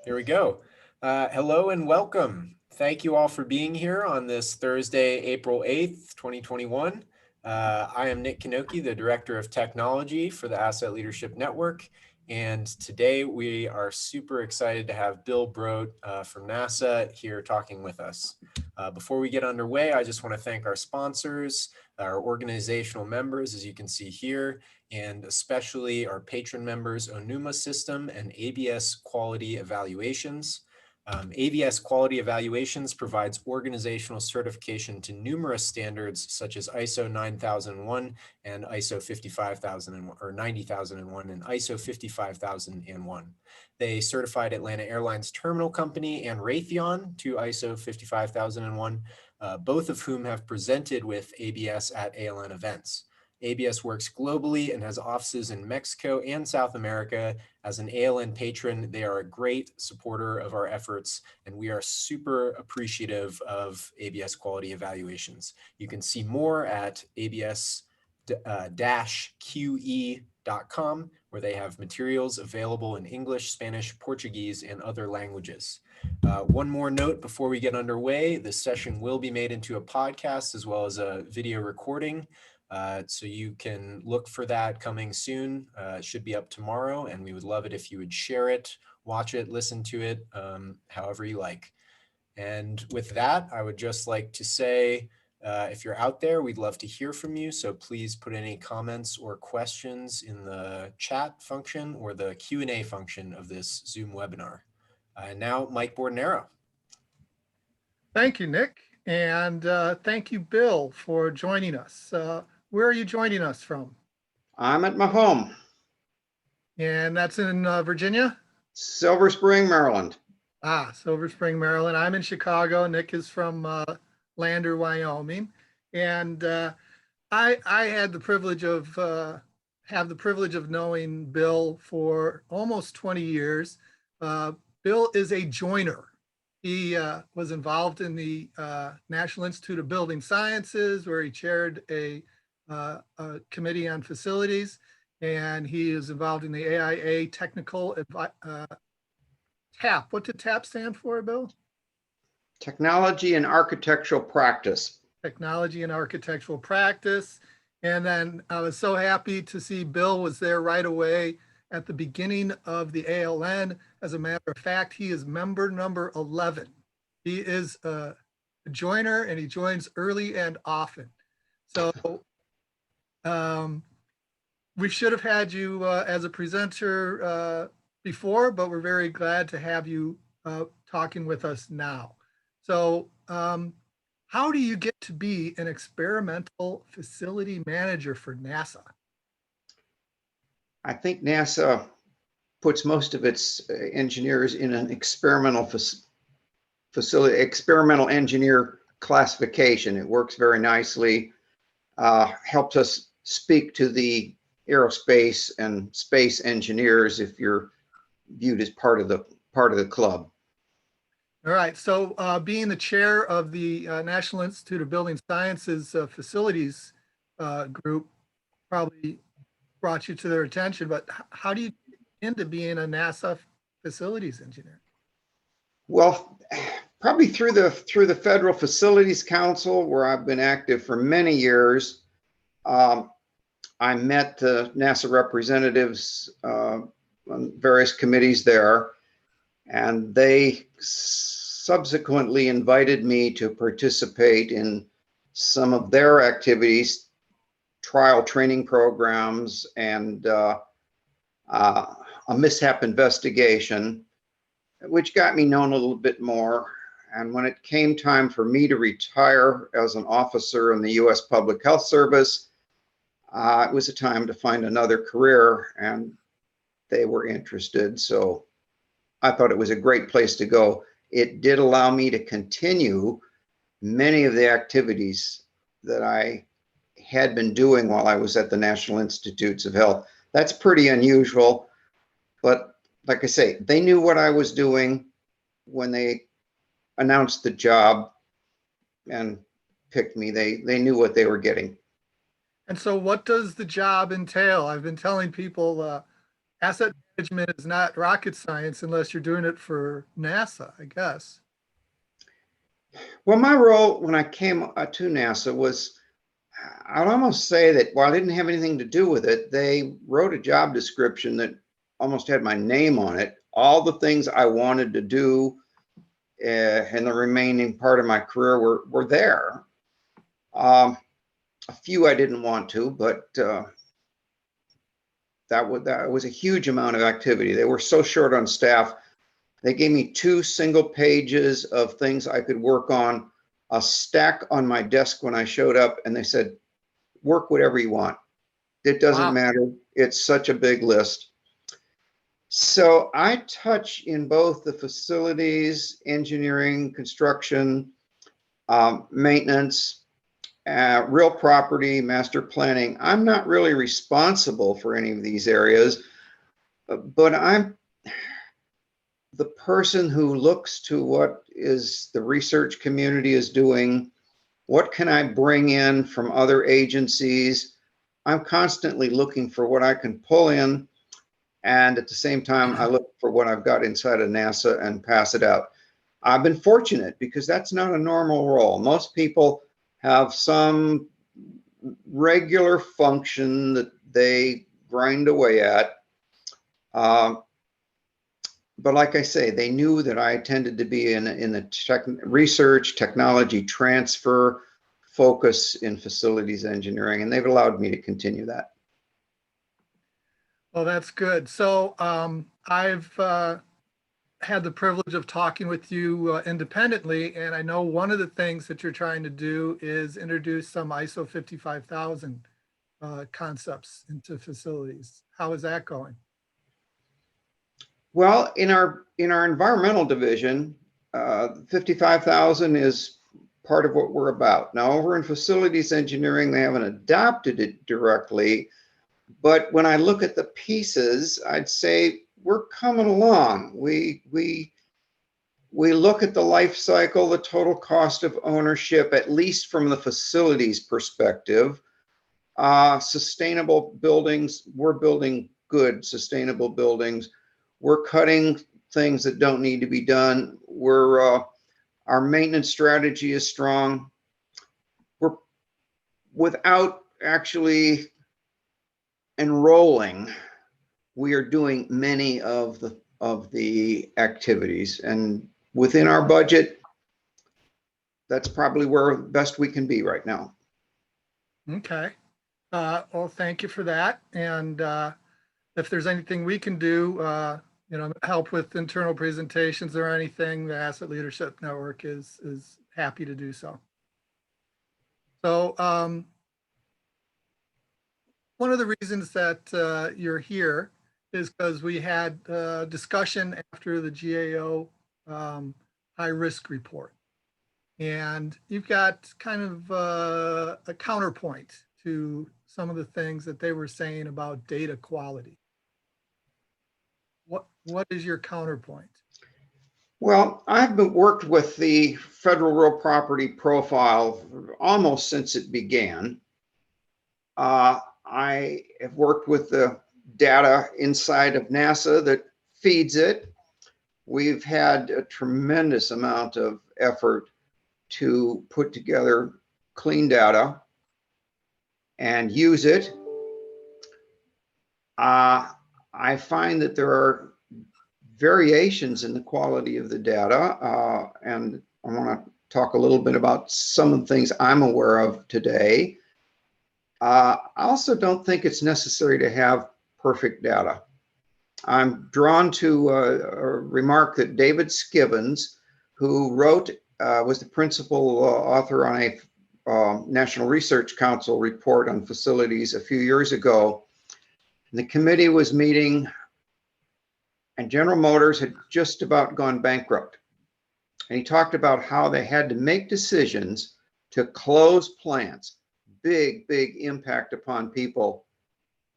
Here we go. Hello and welcome. Thank you all for being here on this Thursday, April 8th, 2021. I am Nick Kanoki, the Director of Technology for the Asset Leadership Network. And today we are super excited to have Bill Brodt from NASA here talking with us. Before we get underway, I just want to thank our sponsors, our organizational members, as you can see here, and especially our patron members, Onuma System and ABS Quality Evaluations. ABS Quality Evaluations provides organizational certification to numerous standards such as ISO 9001 and ISO 55001 or 90001 and ISO 55001. They certified Atlanta Airlines Terminal Company and Raytheon to ISO 55001, both of whom have presented with ABS at ALN events. ABS works globally and has offices in Mexico and South America. As an ALN patron, they are a great supporter of our efforts, and we are super appreciative of ABS Quality Evaluations. You can see more at abs-qe.com, where they have materials available in English, Spanish, Portuguese, and other languages. One more note before we get underway, this session will be made into a podcast as well as a video recording. So you can look for that coming soon. It should be up tomorrow, and we would love it if you would share it, watch it, listen to it, however you like. And with that, I would just like to say, if you're out there, we'd love to hear from you. So please put any comments or questions in the chat function or the Q&A function of this Zoom webinar. And now, Mike Bordenero. Thank you, Nick. And thank you, Bill, for joining us. Where are you joining us from? I'm at my home. And that's in Virginia? Silver Spring, Maryland. Ah, Silver Spring, Maryland. I'm in Chicago. Nick is from Lander, Wyoming. And I had the privilege of knowing Bill for almost 20 years. Bill is a joiner. He was involved in the National Institute of Building Sciences, where he chaired a committee on facilities, and he is involved in the AIA technical TAP. What did TAP stand for, Bill? Technology and Architectural Practice. Technology and Architectural Practice. And then I was so happy to see Bill was there right away at the beginning of the ALN. As a matter of fact, he is member number 11. He is a joiner, and he joins early and often. So we should have had you as a presenter before, but we're very glad to have you talking with us now. So how do you get to be an experimental facility manager for NASA? I think NASA puts most of its engineers in an experimental experimental engineer classification. It works very nicely, helps us speak to the aerospace and space engineers if you're viewed as part of the club. All right. So being the chair of the National Institute of Building Sciences facilities group probably brought you to their attention, but how do you get into being a NASA facilities engineer? Well, probably through the Federal Facilities Council, where I've been active for many years. I met NASA representatives on various committees there, and they subsequently invited me to participate in some of their activities, trial training programs, and a mishap investigation, which got me known a little bit more. And when it came time for me to retire as an officer in the U.S. Public Health Service, it was a time to find another career, and they were interested. So I thought it was a great place to go. It did allow me to continue many of the activities that I had been doing while I was at the National Institutes of Health. That's pretty unusual, but like I say, they knew what I was doing when they announced the job and picked me. They knew what they were getting. And so what does the job entail? I've been telling people asset management is not rocket science unless you're doing it for NASA, I guess. Well, my role when I came to NASA was, I'd almost say that while I didn't have anything to do with it, they wrote a job description that almost had my name on it. All the things I wanted to do in the remaining part of my career were there. A few I didn't want to, but that was a huge amount of activity. They were so short on staff. They gave me 2 single pages of things I could work on, a stack on my desk when I showed up, and they said, work whatever you want. It doesn't matter. It's such a big list. So I touch in both the facilities, engineering, construction, maintenance, real property, master planning. I'm not really responsible for any of these areas, but I'm the person who looks to what is the research community is doing. What can I bring in from other agencies? I'm constantly looking for what I can pull in. And at the same time, I look for what I've got inside of NASA and pass it out. I've been fortunate because that's not a normal role. Most people have some regular function that they grind away at. But like I say, they knew that I tended to be in the research, technology transfer focus in facilities engineering, and they've allowed me to continue that. Well, that's good. So I've had the privilege of talking with you independently, and I know one of the things that you're trying to do is introduce some ISO 55000 concepts into facilities. How is that going? Well, in our environmental division, 55,000 is part of what we're about. Now, over in facilities engineering, they haven't adopted it directly, but when I look at the pieces, I'd say we're coming along. We look at the life cycle, the total cost of ownership, at least from the facilities perspective. Sustainable buildings, we're building good sustainable buildings. We're cutting things that don't need to be done. Our maintenance strategy is strong. We're, without actually enrolling, we are doing many of the activities, and within our budget, that's probably where best we can be right now. Okay. Well, thank you for that. And if there's anything we can do, help with internal presentations or anything, the Asset Leadership Network is happy to do so. So one of the reasons that you're here is because we had a discussion after the GAO high risk report. And you've got kind of a counterpoint to some of the things that they were saying about data quality. What is your counterpoint? Well, I've worked with the federal real property profile almost since it began. I have worked with the data inside of NASA that feeds it. We've had a tremendous amount of effort to put together clean data and use it. I find that there are variations in the quality of the data, and I want to talk a little bit about some of the things I'm aware of today. I also don't think it's necessary to have perfect data. I'm drawn to a remark that David Skibbons, who was the principal author on a National Research Council report on facilities a few years ago. And the committee was meeting, and General Motors had just about gone bankrupt. And he talked about how they had to make decisions to close plants, big impact upon people,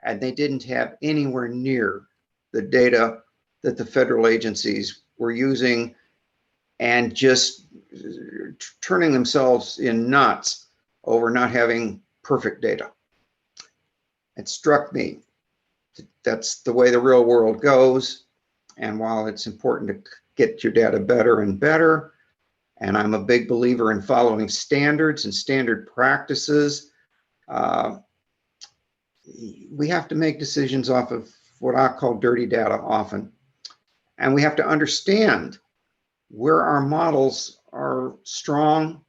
and they didn't have anywhere near the data that the federal agencies were using, and just turning themselves in knots over not having perfect data. It struck me. that's the way the real world goes. And while it's important to get your data better and better, and I'm a big believer in following standards and standard practices, we have to make decisions off of what I call dirty data often. And we have to understand where our models are strong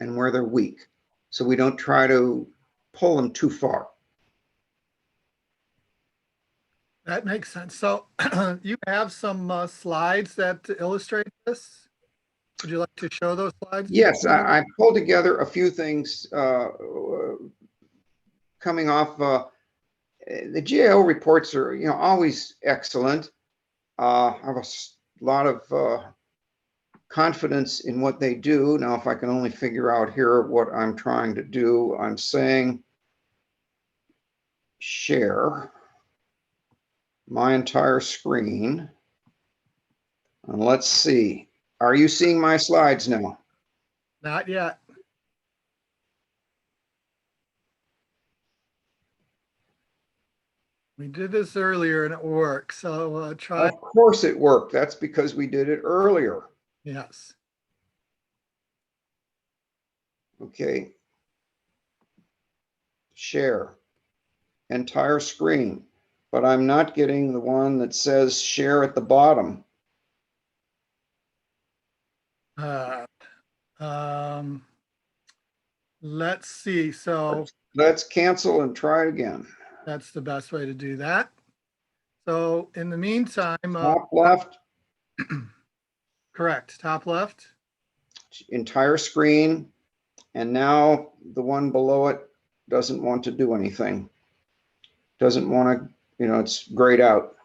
and where they're weak, so we don't try to pull them too far. That makes sense. So you have some slides that illustrate this. Would you like to show those slides? Yes, I pulled together a few things coming off. The GAO reports are, always excellent. I have a lot of confidence in what they do. Now, if I can only figure out here what I'm trying to do, I'm saying share my entire screen. And let's see. Are you seeing my slides now? Not yet. We did this earlier and it worked. So try. Of course it worked. That's because we did it earlier. Yes. Okay. Share entire screen, but I'm not getting the one that says share at the bottom. Let's see. So let's cancel and try again. that's the best way to do that. So in the meantime, Top left. Correct. Top left. Entire screen. And now the one below it doesn't want to do anything. Doesn't want to, it's grayed out.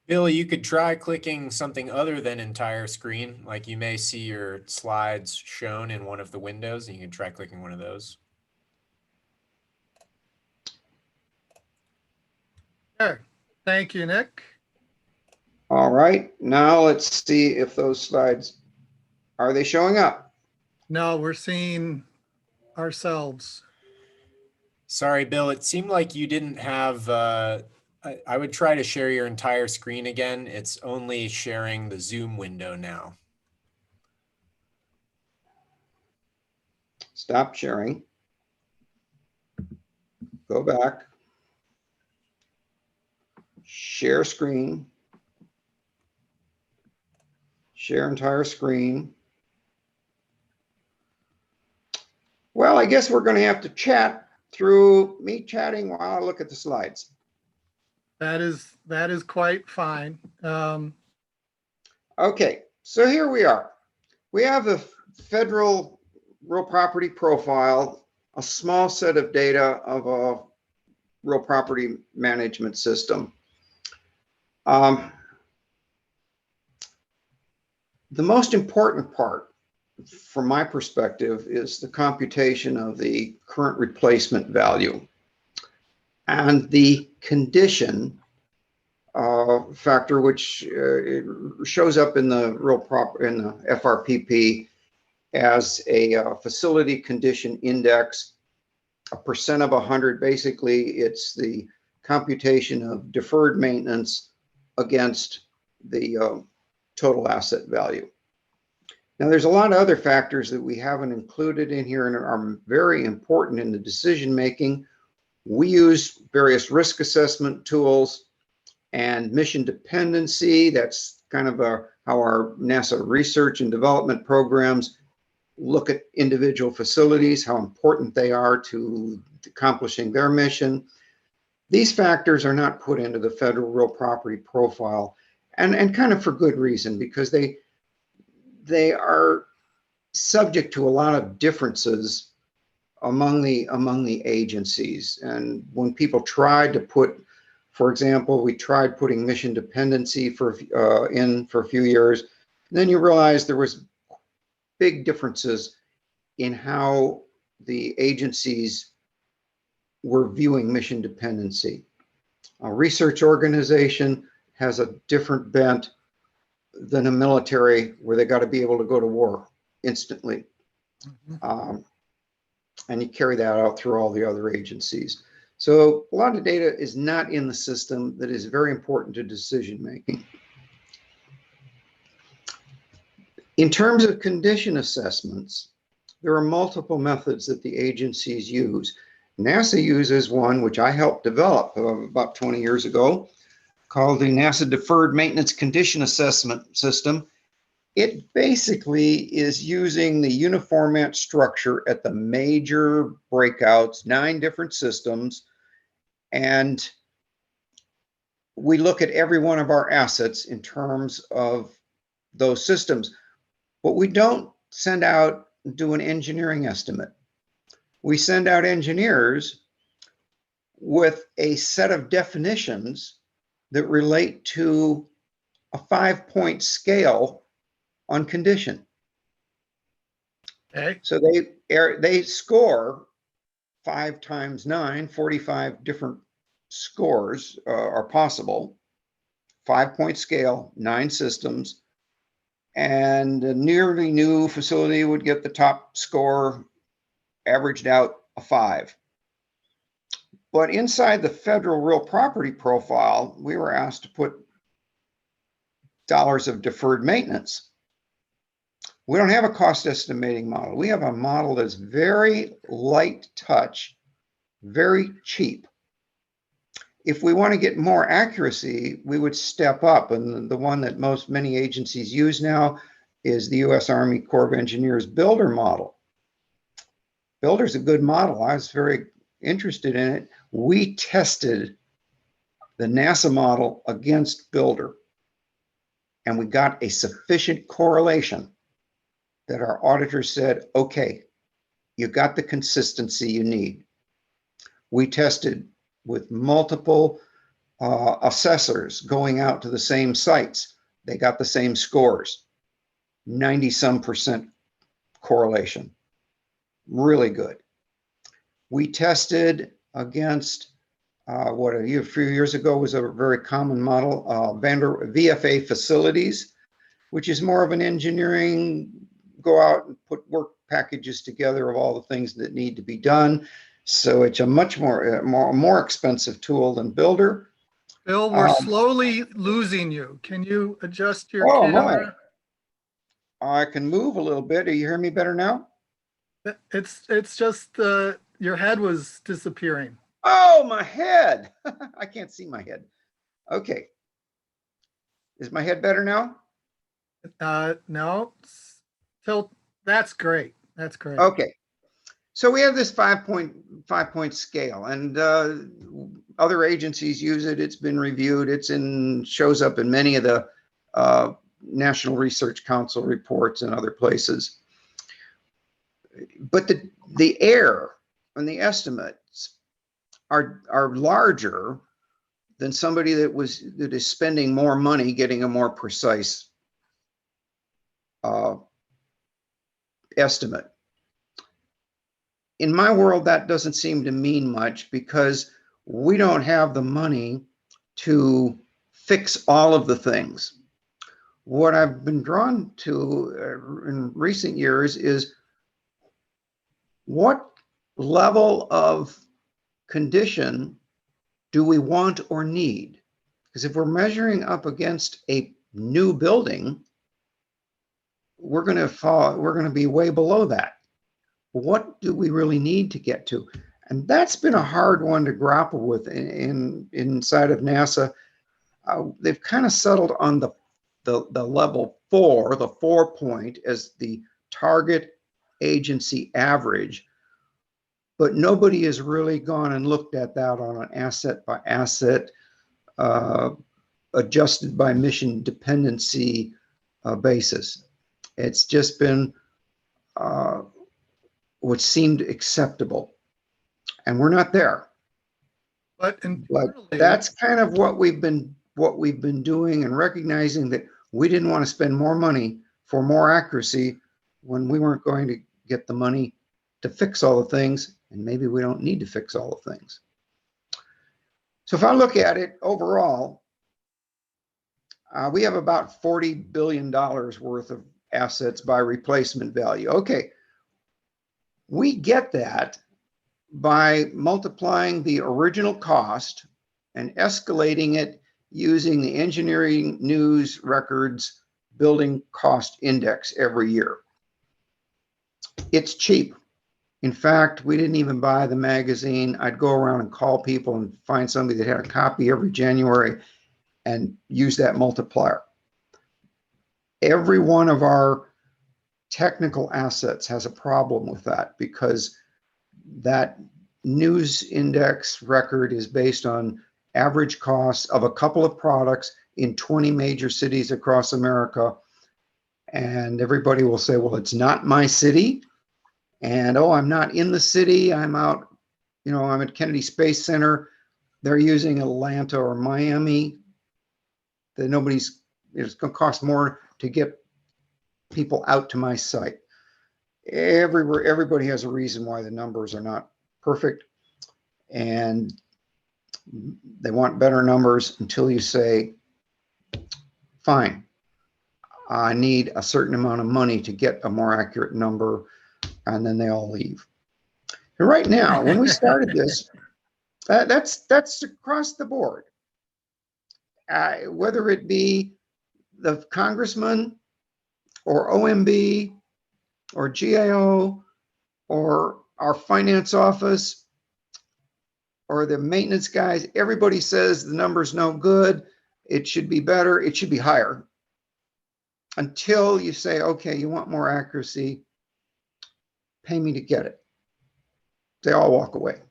Bill, you could try clicking something other than entire screen. Like you may see your slides shown in one of the windows, and you can try clicking one of those. Okay. Thank you, Nick. All right. Now let's see if those slides, are they showing up? No, we're seeing ourselves. Sorry, Bill, it seemed like you didn't have, I would try to share your entire screen again. It's only sharing the Zoom window now. Stop sharing. Go back. Share screen. Share entire screen. Well, I guess we're going to have to chat through me chatting while I look at the slides. That is quite fine. Okay, so here we are. We have a federal real property profile, a small set of data of a real property management system. The most important part, from my perspective, is the computation of the current replacement value and the condition factor, which it shows up in the in the FRPP as a facility condition index, a percent of 100. Basically, it's the computation of deferred maintenance against the total asset value. Now, there's a lot of other factors that we haven't included in here and are very important in the decision making. We use various risk assessment tools and mission dependency. That's kind of how our NASA research and development programs look at individual facilities, how important they are to accomplishing their mission. These factors are not put into the federal real property profile, and kind of for good reason, because they are subject to a lot of differences among the agencies. And when people tried to put, for example, we tried putting mission dependency in for a few years, and then you realize there was big differences in how the agencies were viewing mission dependency. A research organization has a different bent than a military, where they got to be able to go to war instantly. Mm-hmm. and you carry that out through all the other agencies. So a lot of data is not in the system that is very important to decision making. In terms of condition assessments, there are multiple methods that the agencies use. NASA uses one which I helped develop about 20 years ago, called the NASA Deferred Maintenance Condition Assessment System. It basically is using the uniformat structure at the major breakouts, 9 different systems, and we look at every one of our assets in terms of those systems. But we don't send out, do an engineering estimate. We send out engineers with a set of definitions that relate to a 5-point scale on condition. Okay. So they score 5 times 9, 45 different scores are possible. 5-point scale, 9 systems, and a nearly new facility would get the top score, averaged out a 5. But inside the federal real property profile, we were asked to put dollars of deferred maintenance. We don't have a cost estimating model. We have a model that's very light touch, very cheap. If we want to get more accuracy, we would step up. And the one that many agencies use now is the U.S. Army Corps of Engineers Builder model. Builder's a good model. I was very interested in it. We tested the NASA model against Builder, and we got a sufficient correlation that our auditors said, okay, you got the consistency you need. We tested with multiple assessors going out to the same sites. They got the same scores, 90-some% correlation. Really good. We tested against what a few years ago was a very common model, VFA facilities, which is more of an engineering, go out and put work packages together of all the things that need to be done. So it's a much more expensive tool than Builder. Bill, we're slowly losing you. Can you adjust your My. camera? I can move a little bit. Do you hear me better now? It's just your head was disappearing. Oh, my head. I can't see my head. Okay. Is my head better now? No. So that's great. That's great. Okay. So we have this 5-point scale, and other agencies use it. It's been reviewed. Shows up in many of the National Research Council reports and other places. But the error and the estimates are larger than somebody that is spending more money getting a more precise estimate. In my world, that doesn't seem to mean much because we don't have the money to fix all of the things. What I've been drawn to in recent years is what level of condition do we want or need? Because if we're measuring up against a new building, we're going to be way below that. What do we really need to get to? And that's been a hard one to grapple with inside of NASA. They've kind of settled on the level 4, the 4-point as the target agency average, but nobody has really gone and looked at that on an asset by asset, adjusted by mission dependency basis. It's just been what seemed acceptable, and we're not there. But that's kind of what we've been doing, and recognizing that we didn't want to spend more money for more accuracy when we weren't going to get the money to fix all the things, and maybe we don't need to fix all the things. So if I look at it overall, we have about $40 billion worth of assets by replacement value. Okay, We get that by multiplying the original cost and escalating it using the Engineering News Records Building Cost Index every year. It's cheap. In fact, we didn't even buy the magazine. I'd go around and call people and find somebody that had a copy every January and use that multiplier. Every one of our technical assets has a problem with that, because that news index record is based on average costs of a couple of products in 20 major cities across America. And everybody will say, well, it's not my city. And, oh, I'm not in the city. I'm out, I'm at Kennedy Space Center. They're using Atlanta or Miami. It's going to cost more to get people out to my site. Everywhere, everybody has a reason why the numbers are not perfect, and they want better numbers until you say, fine, I need a certain amount of money to get a more accurate number, and then they all leave. And right now, when we started this, that's across the board. Whether it be the congressman or OMB or GAO or our finance office or the maintenance guys, everybody says the number's no good. It should be better. It should be higher. Until you say, okay, you want more accuracy, pay me to get it. They all walk away.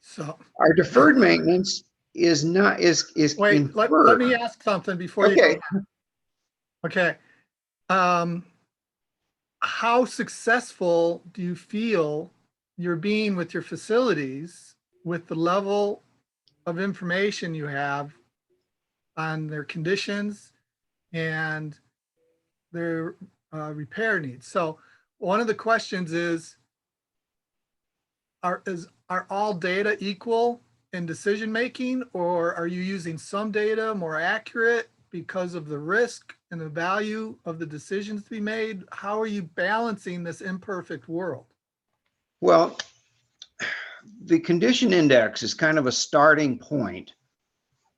So our deferred maintenance is not wait, let me ask something before you go. Okay. How successful do you feel you're being with your facilities with the level of information you have on their conditions and their repair needs? So one of the questions is, are all data equal in decision making, or are you using some data more accurate because of the risk and the value of the decisions to be made? How are you balancing this imperfect world? Well, the condition index is kind of a starting point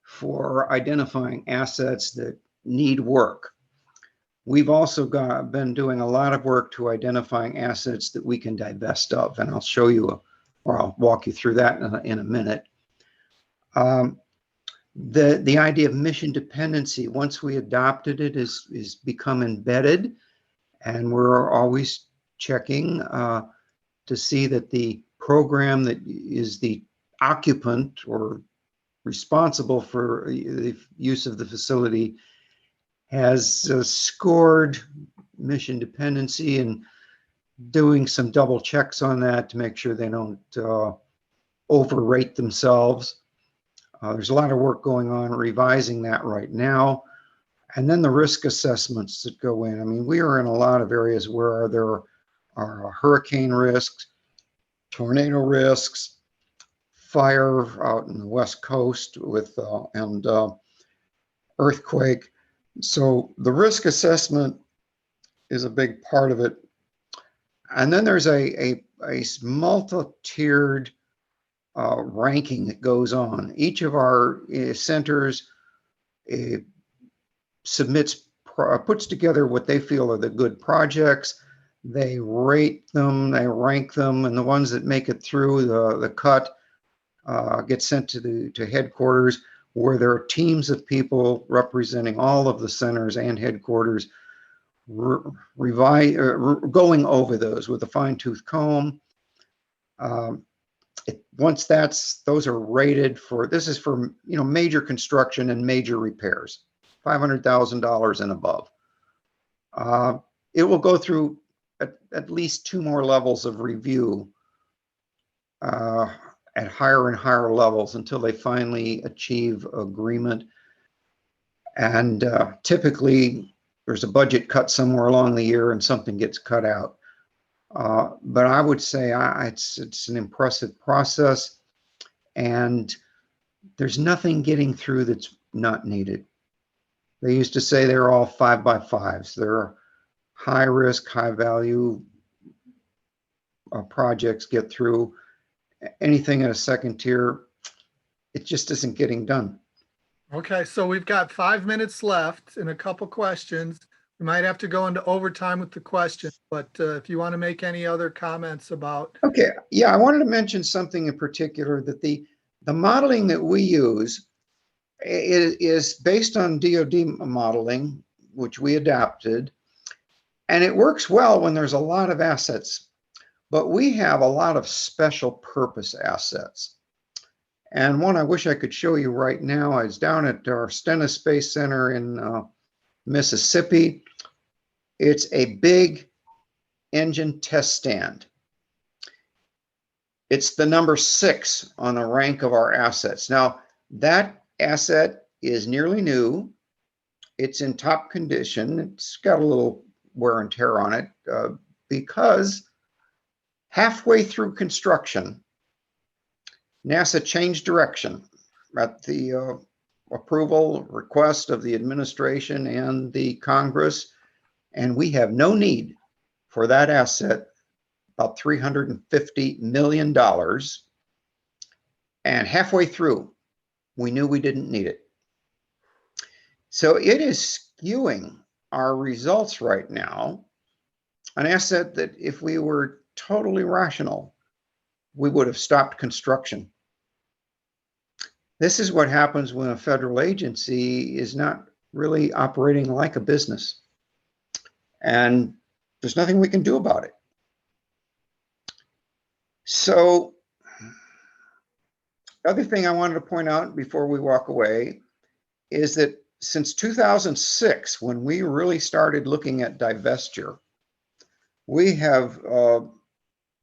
for identifying assets that need work. We've also been doing a lot of work to identifying assets that we can divest of, and I'll show you, or I'll walk you through that in a minute. The idea of mission dependency, once we adopted it, is become embedded, and we're always checking to see that the program that is the occupant or responsible for the use of the facility has scored mission dependency, and doing some double checks on that to make sure they don't overrate themselves. There's a lot of work going on revising that right now. And then the risk assessments that go in. I mean, we are in a lot of areas where there are hurricane risks, tornado risks, fire out in the West Coast with and earthquake. So the risk assessment is a big part of it. And then there's a multi-tiered ranking that goes on. Each of our centers puts together what they feel are the good projects. They rate them, they rank them, and the ones that make it through the cut get sent to headquarters, where there are teams of people representing all of the centers and headquarters, going over those with a fine-tooth comb. Once those are rated for, this is for major construction and major repairs, $500,000 and above. It will go through at least 2 more levels of review at higher and higher levels until they finally achieve agreement. And typically there's a budget cut somewhere along the year and something gets cut out. But I would say it's an impressive process, and there's nothing getting through that's not needed. They used to say they're all 5x5s. They're high risk, high value projects get through. Anything in a second tier, it just isn't getting done. Okay, so we've got 5 minutes left and a couple questions. We might have to go into overtime with the questions, but if you want to make any other comments about. Okay, yeah, I wanted to mention something in particular, that the modeling that we use is based on DoD modeling, which we adapted, and it works well when there's a lot of assets, but we have a lot of special purpose assets. And one I wish I could show you right now is down at our Stennis Space Center in Mississippi. It's a big engine test stand. It's the number 6 on the rank of our assets. Now, that asset is nearly new. It's in top condition. It's got a little wear and tear on it because halfway through construction, NASA changed direction at the approval request of the administration and the Congress, and we have no need for that asset, about $350 million. And halfway through, we knew we didn't need it. So it is skewing our results right now, an asset that if we were totally rational, we would have stopped construction. This is what happens when a federal agency is not really operating like a business. And there's nothing we can do about it. So, the other thing I wanted to point out before we walk away is that since 2006, when we really started looking at divestiture, we have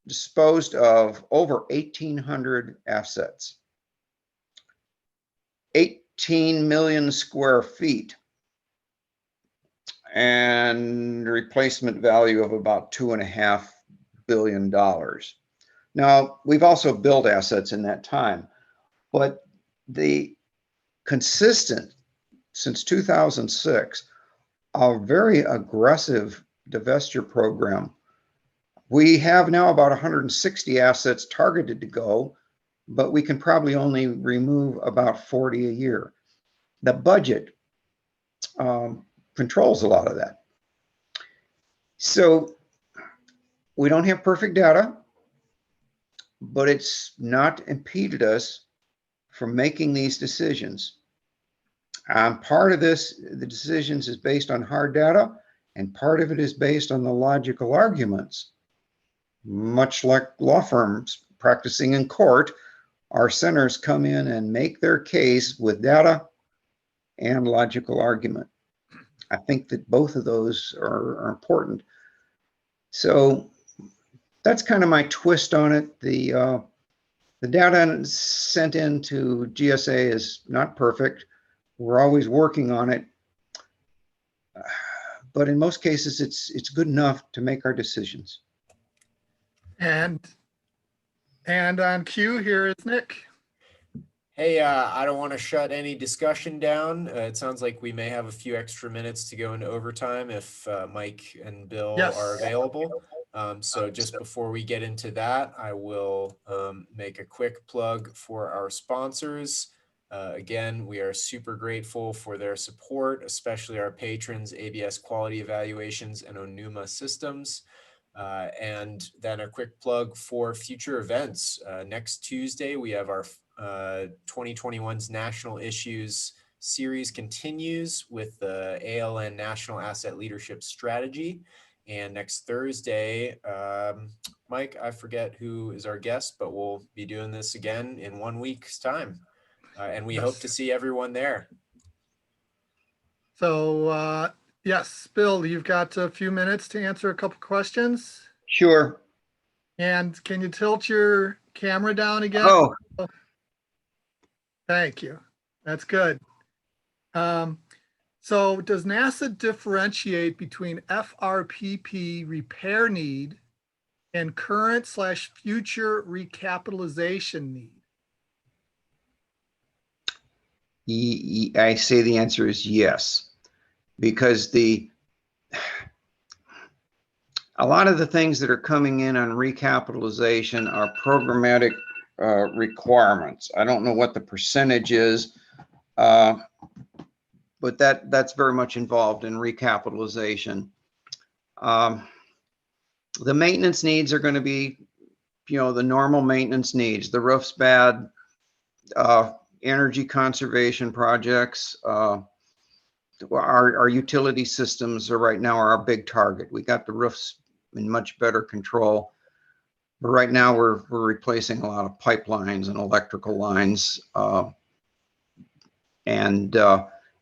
disposed of over 1,800 assets, 18 million square feet, and replacement value of about $2.5 billion. Now, we've also built assets in that time, but the consistent, since 2006, a very aggressive divestiture program. We have now about 160 assets targeted to go, but we can probably only remove about 40 a year. The budget controls a lot of that. So we don't have perfect data, but it's not impeded us from making these decisions. Part of this, the decisions is based on hard data, and part of it is based on the logical arguments. Much like law firms practicing in court, our centers come in and make their case with data and logical argument. I think that both of those are important. So that's kind of my twist on it. The data sent into GSA is not perfect. We're always working on it. But in most cases, it's good enough to make our decisions. And on cue, here is Nick. Hey, I don't want to shut any discussion down. It sounds like we may have a few extra minutes to go into overtime if Mike and Bill are available. So just before we get into that, I will make a quick plug for our sponsors. Again, we are super grateful for their support, especially our patrons, ABS Quality Evaluations and Onuma Systems. And then a quick plug for future events. Next Tuesday, we have our 2021's National Issues series continues with the ALN National Asset Leadership Strategy. And next Thursday, Mike, I forget who is our guest, but we'll be doing this again in 1 week's time. And we hope to see everyone there. So, yes, Bill, you've got a few minutes to answer a couple questions. Sure. And can you tilt your camera down again? Oh, thank you. That's good. So does NASA differentiate between FRPP repair need and current/future recapitalization need? I say the answer is yes, because a lot of the things that are coming in on recapitalization are programmatic requirements. I don't know what the percentage is, but that's very much involved in recapitalization. The maintenance needs are going to be, the normal maintenance needs. The roof's bad, energy conservation projects. Our utility systems are right now our big target. We got the roofs in much better control. But right now we're replacing a lot of pipelines and electrical lines. And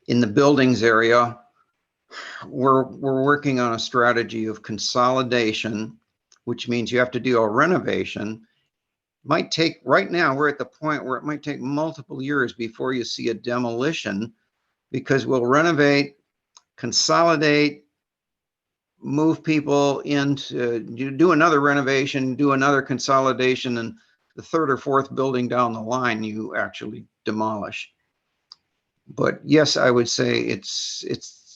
in the buildings area, we're working on a strategy of consolidation, which means you have to do a renovation. Right now we're at the point where it might take multiple years before you see a demolition, because we'll renovate, consolidate, move people into, do another renovation, do another consolidation, and the third or fourth building down the line you actually demolish. But yes, I would say it's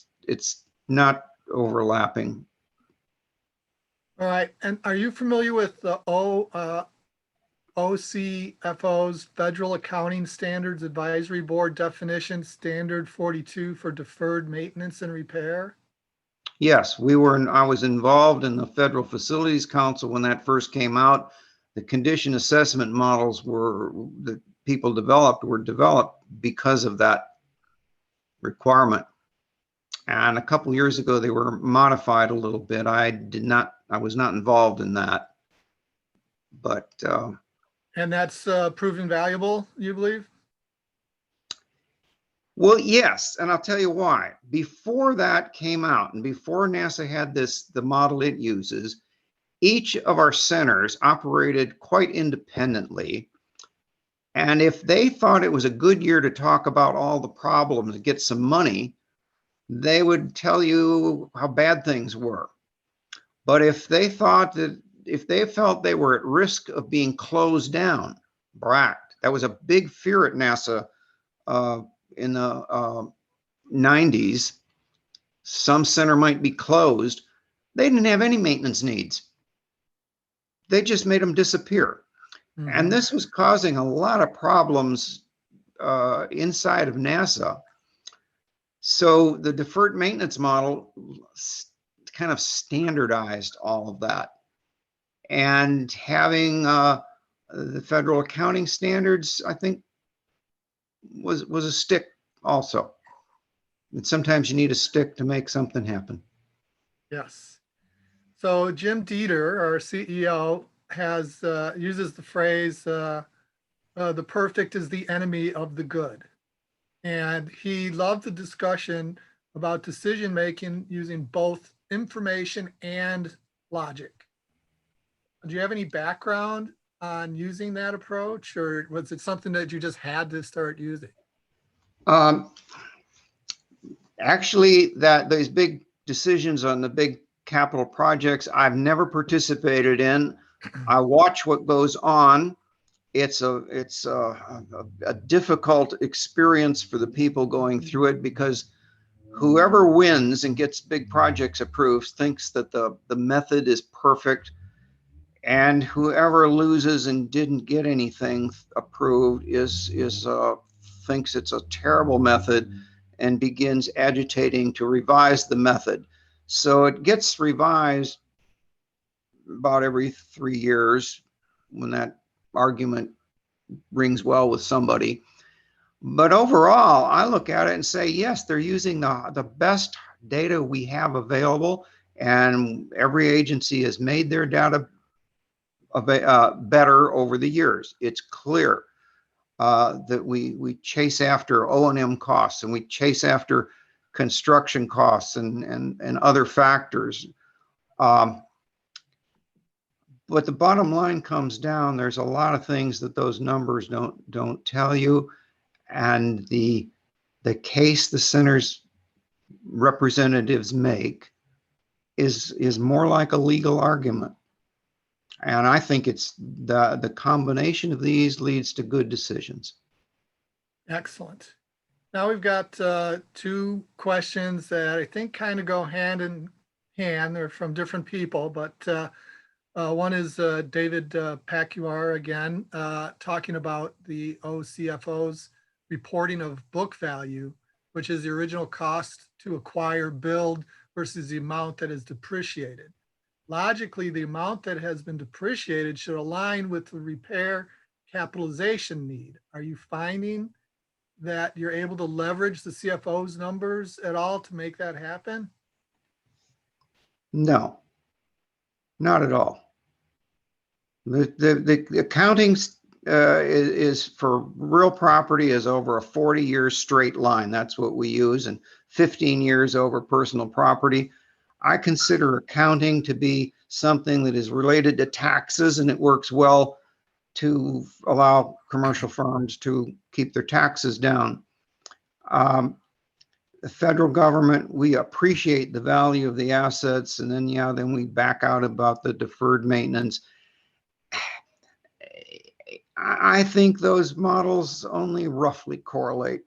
not overlapping. All right. And are you familiar with the OCFO's Federal Accounting Standards Advisory Board definition, Standard 42 for deferred maintenance and repair? Yes, I was involved in the Federal Facilities Council when that first came out. The condition assessment models that people were developed because of that requirement. And a couple years ago, they were modified a little bit. I was not involved in that, but. And that's proven valuable, you believe? Well, yes, and I'll tell you why. Before that came out and before NASA had the model it uses, each of our centers operated quite independently. And if they thought it was a good year to talk about all the problems and get some money, they would tell you how bad things were. But if they felt they were at risk of being closed down, Brodt, that was a big fear at NASA in the 90s, some center might be closed. They didn't have any maintenance needs. They just made them disappear. Mm-hmm. And this was causing a lot of problems inside of NASA. So the deferred maintenance model kind of standardized all of that. And having the federal accounting standards, I think, was a stick also. And sometimes you need a stick to make something happen. Yes. So Jim Dieter, our CEO, uses the phrase, the perfect is the enemy of the good. And he loved the discussion about decision-making using both information and logic. Do you have any background on using that approach, or was it something that you just had to start using? Actually, those big decisions on the big capital projects, I've never participated in. I watch what goes on. It's a difficult experience for the people going through it, because whoever wins and gets big projects approved thinks that the method is perfect, and whoever loses and didn't get anything approved thinks it's a terrible method and begins agitating to revise the method. So it gets revised about every 3 years when that argument rings well with somebody. But overall, I look at it and say, yes, they're using the best data we have available, and every agency has made their data better over the years. It's clear that we chase after O&M costs, and we chase after construction costs and other factors. But the bottom line comes down, there's a lot of things that those numbers don't tell you. And the case the center's representatives make is more like a legal argument. And I think it's the combination of these leads to good decisions. Excellent. Now we've got two questions that I think kind of go hand in hand. They're from different people, but one is David Pacuar again, talking about the OCFO's reporting of book value, which is the original cost to acquire, build versus the amount that is depreciated. Logically, the amount that has been depreciated should align with the repair capitalization need. Are you finding that you're able to leverage the CFO's numbers at all to make that happen? No, not at all. The accounting is for real property is over a 40-year straight line. That's what we use, and 15 years over personal property. I consider accounting to be something that is related to taxes, and it works well to allow commercial firms to keep their taxes down. The federal government, we appreciate the value of the assets, and then we back out about the deferred maintenance. I think those models only roughly correlate.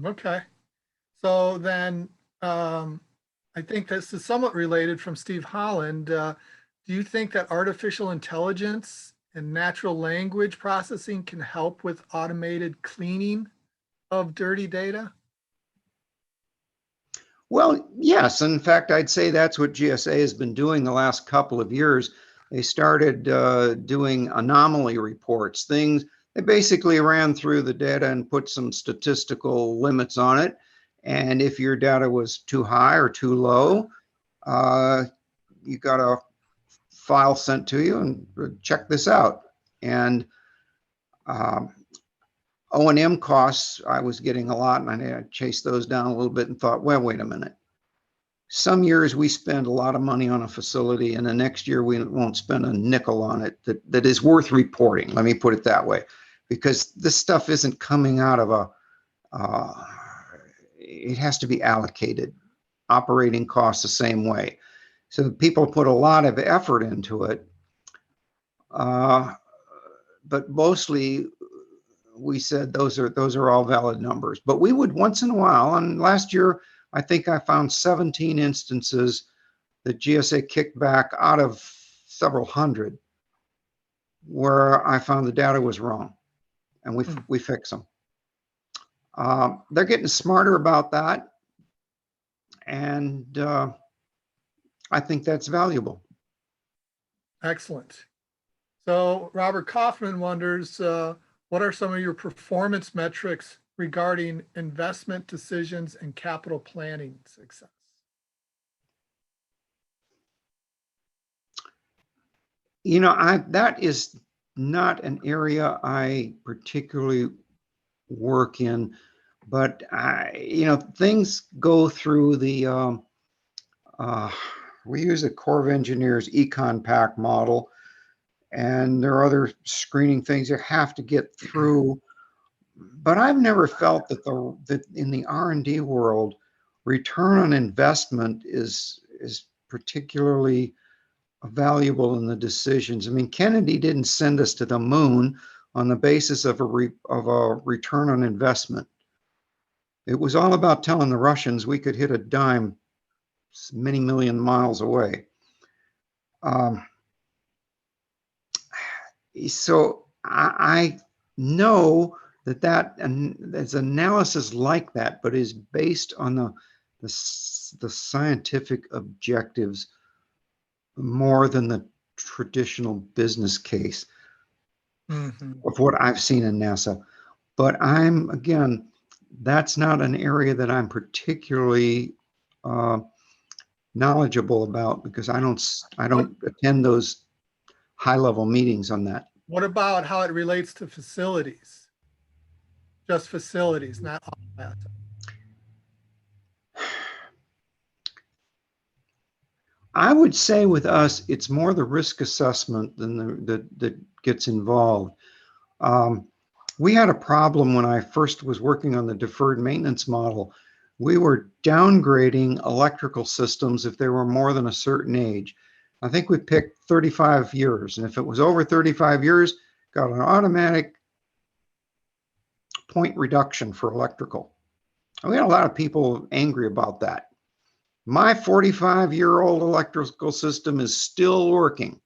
Okay. So then I think this is somewhat related from Steve Holland. Do you think that artificial intelligence and natural language processing can help with automated cleaning of dirty data? Well, yes. In fact, I'd say that's what GSA has been doing the last couple of years. They started doing anomaly reports, things. They basically ran through the data and put some statistical limits on it. And if your data was too high or too low, you got a file sent to you and check this out. And O&M costs, I was getting a lot, and I chased those down a little bit and thought, well, wait a minute. Some years we spend a lot of money on a facility, and the next year we won't spend a nickel on it that is worth reporting. Let me put it that way, because this stuff isn't coming out of it has to be allocated. Operating costs the same way. So people put a lot of effort into it, but mostly we said those are all valid numbers. But we would once in a while, and last year I think I found 17 instances that GSA kicked back out of several hundred where I found the data was wrong, and we fix them. They're getting smarter about that, and I think that's valuable. Excellent. So Robert Kaufman wonders, what are some of your performance metrics regarding investment decisions and capital planning success? You know, that is not an area I particularly work in, but things go through the, we use a Corps of Engineers Econ Pack model, and there are other screening things you have to get through. But I've never felt that in the R&D world, return on investment is particularly valuable in the decisions. I mean, Kennedy didn't send us to the moon on the basis of a return on investment. It was all about telling the Russians we could hit a dime many million miles away. So I know and there's analysis like that, but is based on the scientific objectives more than the traditional business case of what I've seen in NASA. But again, that's not an area that I'm particularly knowledgeable about, because I don't attend those high-level meetings on that. What about how it relates to facilities? Just facilities, not all assets. I would say with us, it's more the risk assessment than that gets involved. We had a problem when I first was working on the deferred maintenance model. We were downgrading electrical systems if they were more than a certain age. I think we picked 35 years, and if it was over 35 years, got an automatic point reduction for electrical. And we had a lot of people angry about that. My 45-year-old electrical system is still working.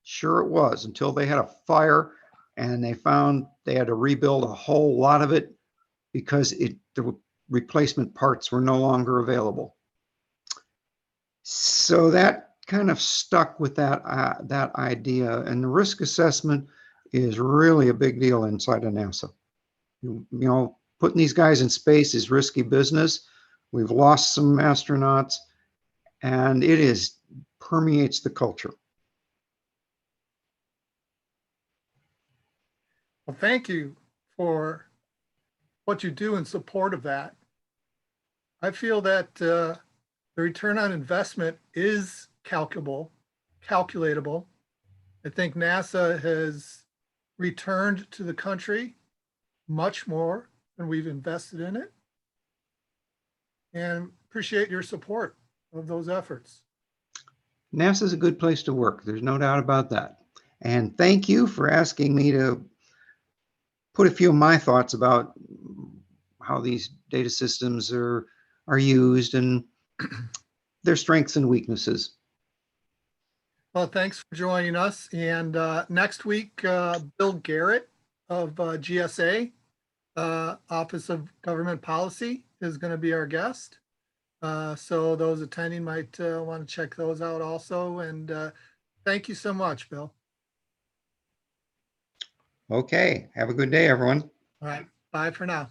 Sure it was, until they had a fire and they found they had to rebuild a whole lot of it because the replacement parts were no longer available. So that kind of stuck with that idea, and the risk assessment is really a big deal inside of NASA. You know, putting these guys in space is risky business. We've lost some astronauts, and it permeates the culture. Well, thank you for what you do in support of that. I feel that the return on investment is calculatable. I think NASA has returned to the country much more than we've invested in it, and appreciate your support of those efforts. NASA is a good place to work. There's no doubt about that. And thank you for asking me to put a few of my thoughts about how these data systems are used and their strengths and weaknesses. Well, thanks for joining us. And next week, Bill Garrett of GSA, Office of Government Policy, is going to be our guest. So those attending might want to check those out also. And thank you so much, Bill. Okay, have a good day, everyone. All right, bye for now.